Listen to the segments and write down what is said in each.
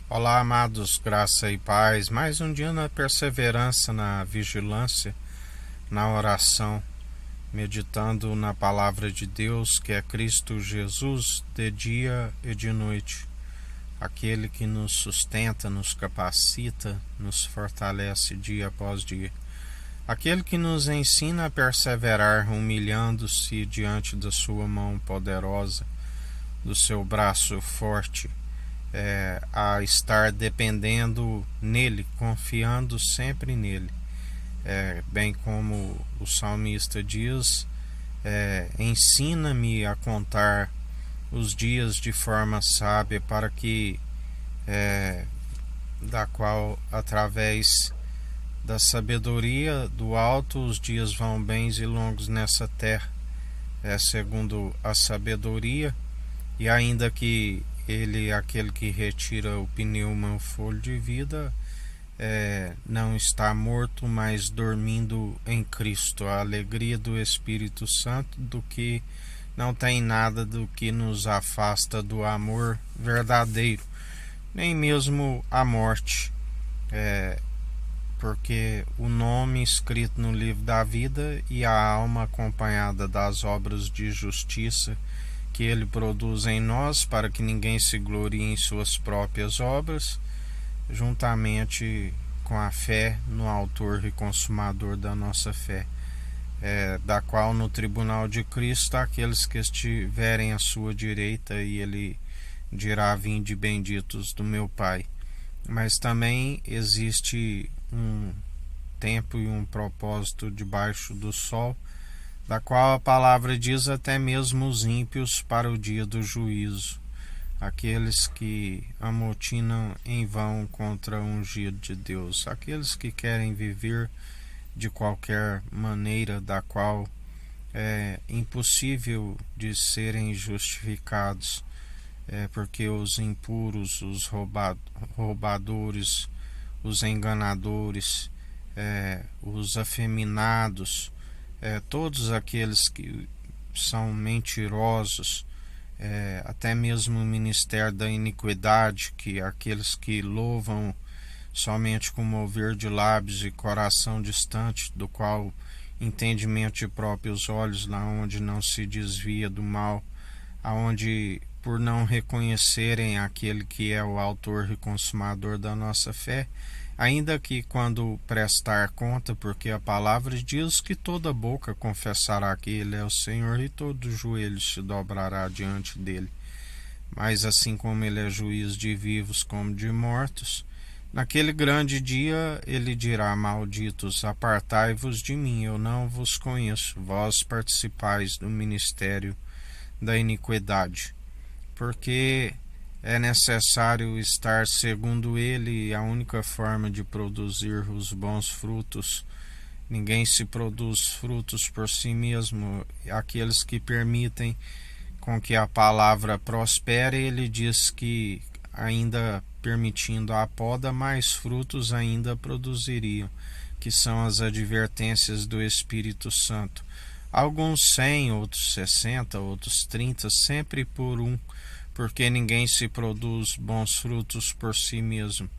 Olá, amados, graça e paz. Mais um dia na perseverança, na vigilância, na oração, meditando na palavra de Deus, que é Cristo Jesus, de dia e de noite. Aquele que nos sustenta, nos capacita, nos fortalece dia após dia. Aquele que nos ensina a perseverar, humilhando-se diante da sua mão poderosa, do seu braço forte, a estar dependendo nele, confiando sempre nele. Bem como o salmista diz, ensina-me a contar os dias de forma sábia, para que, da qual, através da sabedoria do alto, os dias vão bens e longos nessa terra, segundo a sabedoria, e ainda que ele, aquele que retira o pneuma, o fôlego de vida, não está morto, mas dormindo em Cristo. A alegria do Espírito Santo, do que não tem nada do que nos afasta do amor verdadeiro, nem mesmo a morte, porque o nome escrito no livro da vida e a alma acompanhada das obras de justiça que ele produz em nós, para que ninguém se glorie em suas próprias obras, juntamente com a fé no autor e consumador da nossa fé, da qual no tribunal de Cristo aqueles que estiverem à sua direita, e ele dirá: vinde benditos do meu Pai. Mas também existe um tempo e um propósito debaixo do sol, da qual a palavra diz: até mesmo os ímpios para o dia do juízo, aqueles que amotinam em vão contra o ungido de Deus, aqueles que querem viver de qualquer maneira, da qual é impossível de serem justificados, porque os impuros, os roubadores, os enganadores, os afeminados, todos aqueles que são mentirosos, até mesmo o ministério da iniquidade, que aqueles que louvam somente com mover de lábios e coração distante, do qual entendimento de próprios olhos, lá onde não se desvia do mal, aonde, por não reconhecerem aquele que é o autor e consumador da nossa fé, ainda que quando prestar conta, porque a palavra diz que toda boca confessará que ele é o Senhor e todo joelho se dobrará diante dele. Mas assim como ele é juiz de vivos como de mortos, naquele grande dia ele dirá: malditos, apartai-vos de mim, eu não vos conheço, vós participais do ministério da iniquidade. Porque é necessário estar segundo ele, e a única forma de produzir os bons frutos. Ninguém se produz frutos por si mesmo. Aqueles que permitem com que a palavra prospere, ele diz que, ainda permitindo a poda, mais frutos ainda produziriam, que são as advertências do Espírito Santo. Alguns 100, outros 60, outros 30, sempre por um, porque ninguém se produz bons frutos por si mesmo.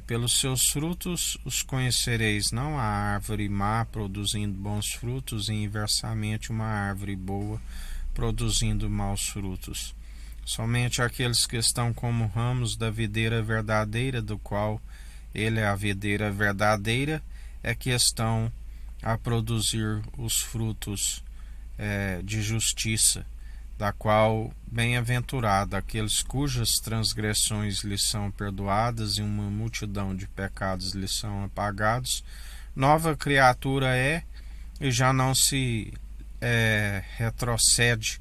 Pelos seus frutos os conhecereis, não a árvore má produzindo bons frutos, e inversamente uma árvore boa produzindo maus frutos. Somente aqueles que estão como ramos da videira verdadeira, do qual ele é a videira verdadeira, é que estão a produzir os frutos de justiça, da qual bem-aventurado aqueles cujas transgressões lhes são perdoadas e uma multidão de pecados lhes são apagados. Nova criatura é, e já não se retrocede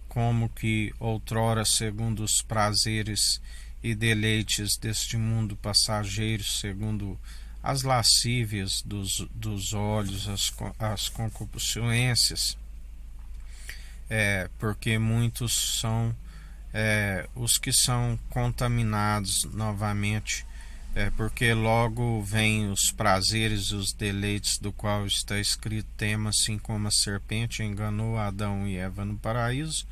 como que outrora, segundo os prazeres e deleites deste mundo passageiro, segundo as lascívias dos olhos, as concupiscências, porque muitos são os que são contaminados novamente, porque logo vêm os prazeres, os deleites, do qual está escrito: tema assim como a serpente enganou Adão e Eva no paraíso,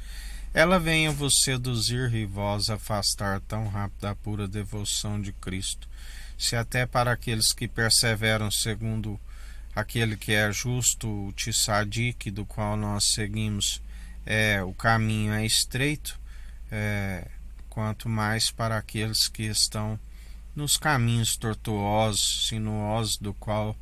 ela venha vos seduzir e vós afastar tão rápido a pura devoção de Cristo. Se até para aqueles que perseveram segundo aquele que é justo, o Tsadik, do qual nós seguimos, o caminho é estreito, quanto mais para aqueles que estão nos caminhos tortuosos, sinuosos, do qual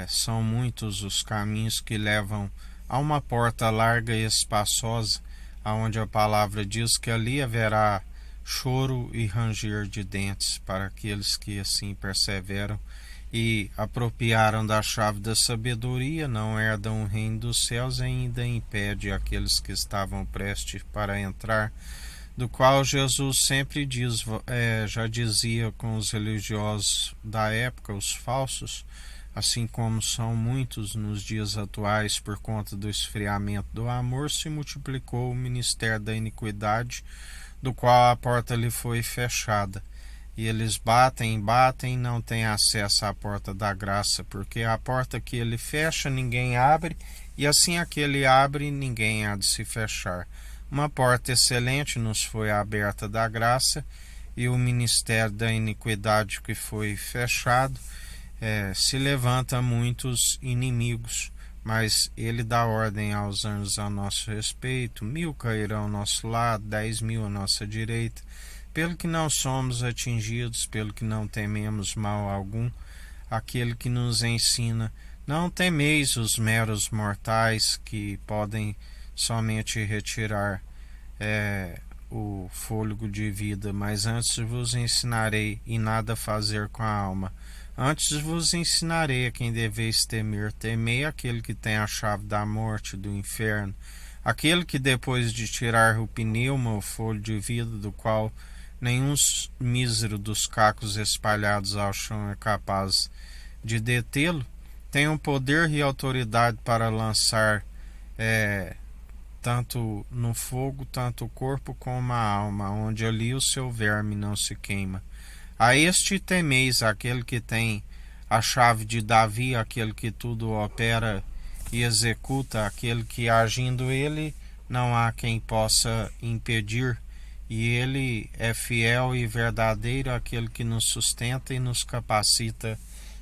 são muitos os caminhos que levam a uma porta larga e espaçosa, aonde a palavra diz que ali haverá choro e ranger de dentes para aqueles que assim perseveram e apropriaram da chave da sabedoria, não herdam o reino dos céus, e ainda impede aqueles que estavam prestes para entrar, do qual Jesus sempre diz, já dizia com os religiosos da época, os falsos, assim como são muitos nos dias atuais por conta do esfriamento do amor, se multiplicou o ministério da iniquidade, do qual a porta lhe foi fechada. E eles batem, não têm acesso à porta da graça, porque a porta que ele fecha, ninguém abre, e assim a que ele abre, ninguém há de se fechar. Uma porta excelente nos foi aberta da graça, e o ministério da iniquidade que foi fechado, se levanta muitos inimigos, mas ele dá ordem aos anjos a nosso respeito, 1000 cairão ao nosso lado, 10.000 à nossa direita, pelo que não somos atingidos, pelo que não tememos mal algum, aquele que nos ensina, não temeis os meros mortais que podem somente retirar o fôlego de vida, mas antes vos ensinarei e nada fazer com a alma. Antes vos ensinarei a quem deveis temer. Temei aquele que tem a chave da morte, do inferno, aquele que depois de tirar o pneuma, o fôlego de vida, do qual nenhum mísero dos cacos espalhados ao chão é capaz de detê-lo, tem o poder e autoridade para lançar tanto no fogo, tanto o corpo como a alma, onde ali o seu verme não se queima. A este temeis, aquele que tem a chave de Davi, aquele que tudo opera e executa, aquele que agindo ele não há quem possa impedir, e ele é fiel e verdadeiro, aquele que nos sustenta e nos capacita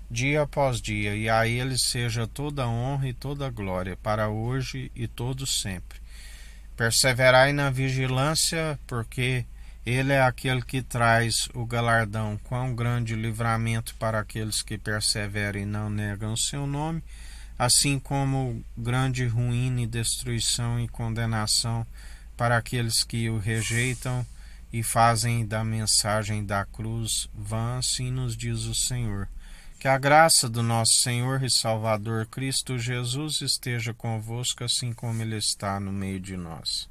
dia após dia, e a ele seja toda a honra e toda a glória, para hoje e todo sempre. Perseverai na vigilância, porque ele é aquele que traz o galardão. Quão grande livramento para aqueles que perseveram e não negam o seu nome, assim como grande ruína e destruição e condenação para aqueles que o rejeitam e fazem da mensagem da cruz vã, assim nos diz o Senhor. Que a graça do nosso Senhor e Salvador Cristo Jesus esteja convosco, assim como Ele está no meio de nós.